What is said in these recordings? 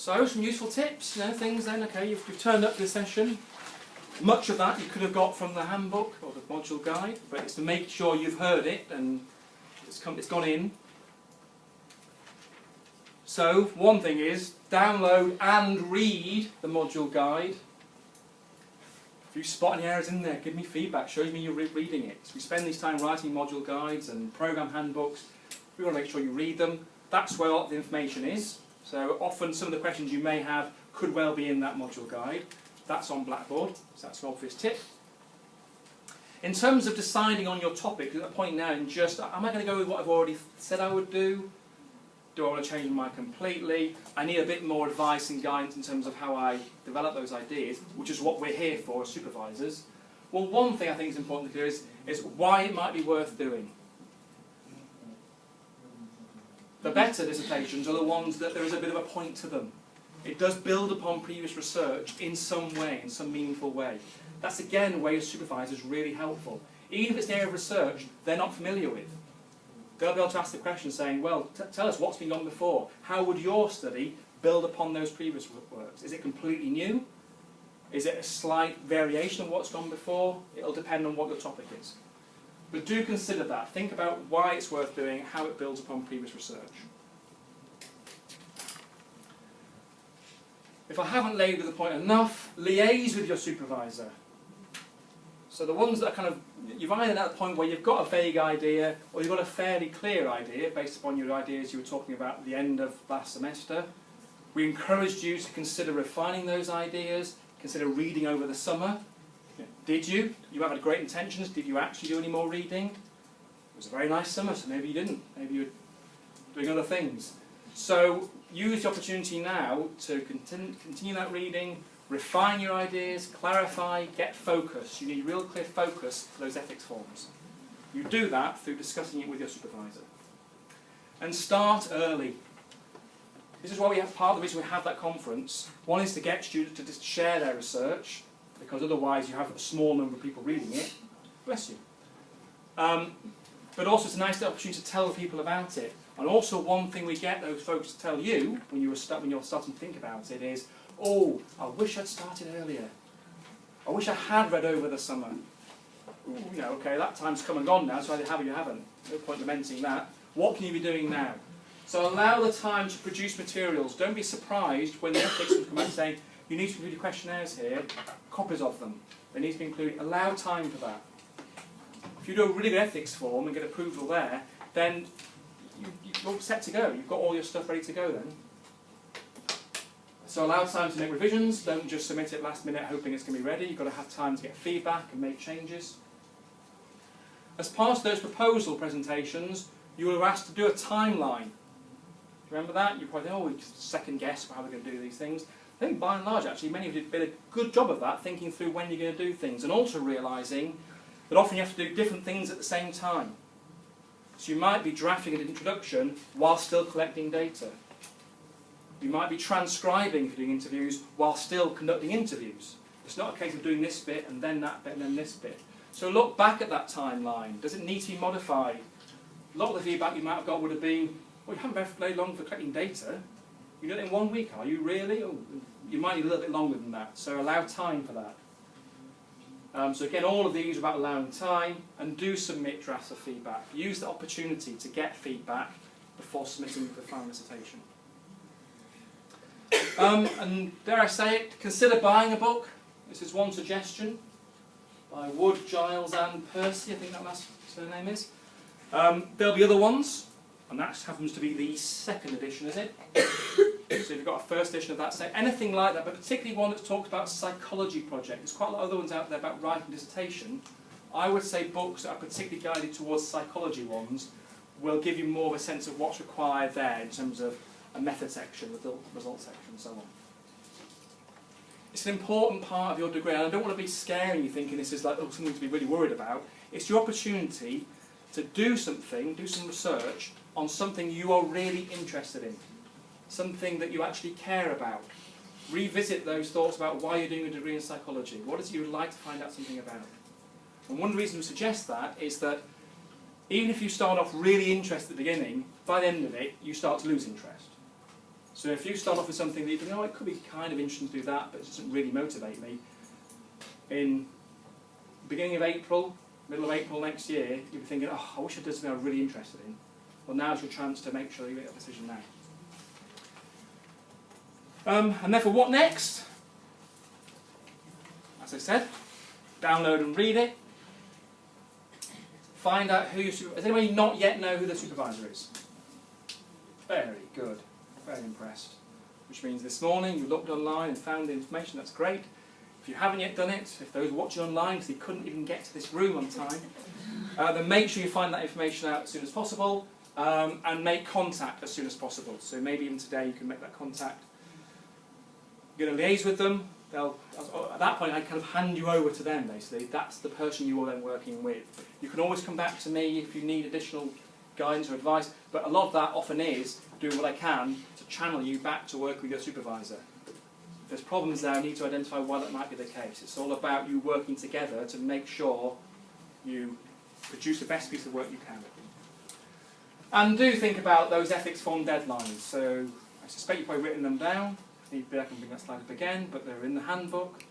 So, some useful tips, things then. Okay, you've turned up to the session. Much of that you could have got from the handbook or the module guide, but it's to make sure you've heard it and it's gone in. So, one thing is, download and read the module guide. If you spot any errors in there, give me feedback, show me you're reading it. So we spend this time writing module guides and program handbooks. We want to make sure you read them. That's where a lot of the information is. So often some of the questions you may have could well be in that module guide. That's on Blackboard, so that's an obvious tip. In terms of deciding on your topic, at a point now in just, am I going to go with what I've already said I would do? Do I want to change my mind completely? I need a bit more advice and guidance in terms of how I develop those ideas, which is what we're here for as supervisors. Well, one thing I think is important to clear is why it might be worth doing. The better dissertations are the ones that there is a bit of a point to them. It does build upon previous research in some way, in some meaningful way. That's again where your supervisor is really helpful. Even if it's an area of research they're not familiar with. They'll be able to ask the question saying, well, tell us what's been done before. How would your study build upon those previous works? Is it completely new? Is it a slight variation of what's gone before? It'll depend on what your topic is. But do consider that. Think about why it's worth doing, how it builds upon previous research. If I haven't laboured the point enough, liaise with your supervisor. So the ones that are kind of, you've either at the point where you've got a vague idea or you've got a fairly clear idea based upon your ideas you were talking about at the end of last semester. We encouraged you to consider refining those ideas, consider reading over the summer. Did you? You had great intentions. Did you actually do any more reading? It was a very nice summer, so maybe you didn't. Maybe you were doing other things. So use the opportunity now to continue that reading, refine your ideas, clarify, get focus. You need real clear focus for those ethics forms. You do that through discussing it with your supervisor. And start early. This is why we have, part of the reason we have that conference. One is to get students to just share their research, because otherwise you have a small number of people reading it. Bless you. But also it's a nice opportunity to tell people about it. And also one thing we get those folks to tell you when you're starting to think about it is, oh, I wish I'd started earlier. I wish I had read over the summer. Ooh, okay, that time's come and gone now, so either have or you haven't. No point lamenting that. What can you be doing now? So allow the time to produce materials. Don't be surprised when the ethics come out saying, you need to include your questionnaires here, copies of them. They need to be included. Allow time for that. If you do a really good ethics form and get approval there, then you're set to go. You've got all your stuff ready to go then. So allow time to make revisions. Don't just submit it last minute hoping it's going to be ready. You've got to have time to get feedback and make changes. As part of those proposal presentations, you were asked to do a timeline. Do you remember that? You probably think, oh, we second guess how we're going to do these things. I think by and large, actually, many of you did a good job of that, thinking through when you're going to do things, and also realising that often you have to do different things at the same time. So you might be drafting an introduction while still collecting data. You might be transcribing for doing interviews while still conducting interviews. It's not a case of doing this bit and then that bit and then this bit. So look back at that timeline. Does it need to be modified? A lot of the feedback you might have got would have been, well, you haven't been very long for collecting data. You do it in 1 week, are you really? Oh, you might need a little bit longer than that. So allow time for that. So again, all of these are about allowing time, and do submit drafts of feedback. Use the opportunity to get feedback before submitting the final dissertation. And dare I say it, consider buying a book. This is one suggestion by Wood, Giles and Percy, I think that last surname is. There'll be other ones, and that happens to be the second edition, is it? So you've got a first edition of that, say anything like that, but particularly one that talks about psychology project. There's quite a lot of other ones out there about writing dissertation. I would say books that are particularly guided towards psychology ones will give you more of a sense of what's required there in terms of a method section, a result section, and so on. It's an important part of your degree, and I don't want to be scaring you thinking this is like something to be really worried about. It's your opportunity to do something, do some research on something you are really interested in, something that you actually care about. Revisit those thoughts about why you're doing a degree in psychology. What is it you would like to find out something about? And one reason we suggest that is that even if you start off really interested at the beginning, by the end of it, you start to lose interest. So if you start off with something that you think, oh, it could be kind of interesting to do that, but it doesn't really motivate me, in beginning of April, middle of April next year, you'll be thinking, oh, I wish I did something I'm really interested in. Well, now's your chance to make sure you make that decision now. And therefore, what next? As I said, download and read it. Find out who your supervisor is. Does anybody not yet know who the supervisor is? Very good. Very impressed. Which means this morning you looked online and found the information. That's great. If you haven't yet done it, if those watching online, because they couldn't even get to this room on time, then make sure you find that information out as soon as possible and make contact as soon as possible. So maybe even today you can make that contact. You're going to liaise with them. At that point, I kind of hand you over to them, basically. That's the person you are then working with. You can always come back to me if you need additional guidance or advice, but a lot of that often is doing what I can to channel you back to work with your supervisor. If there's problems there, I need to identify why that might be the case. It's all about you working together to make sure you produce the best piece of work you can. And do think about those ethics form deadlines. So I suspect you've probably written them down. If need be, I can bring that slide up again, but they're in the handbook.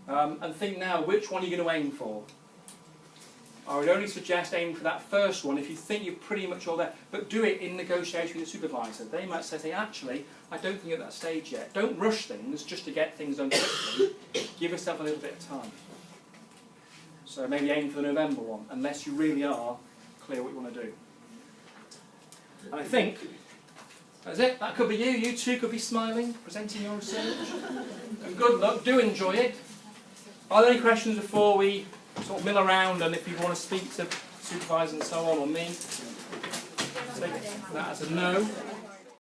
And think now, which one are you going to aim for? I would only suggest aiming for that first one if you think you're pretty much all there, but do it in negotiation with your supervisor. They might say, actually, I don't think you're at that stage yet. Don't rush things just to get things done quickly. Give yourself a little bit of time. So maybe aim for the November one, unless you really are clear what you want to do. And I think that's it. That could be you. You too could be smiling, presenting your research. And good luck. Do enjoy it. Are there any questions before we sort of mill around, and if you want to speak to supervisors and so on, or me, take that as a no.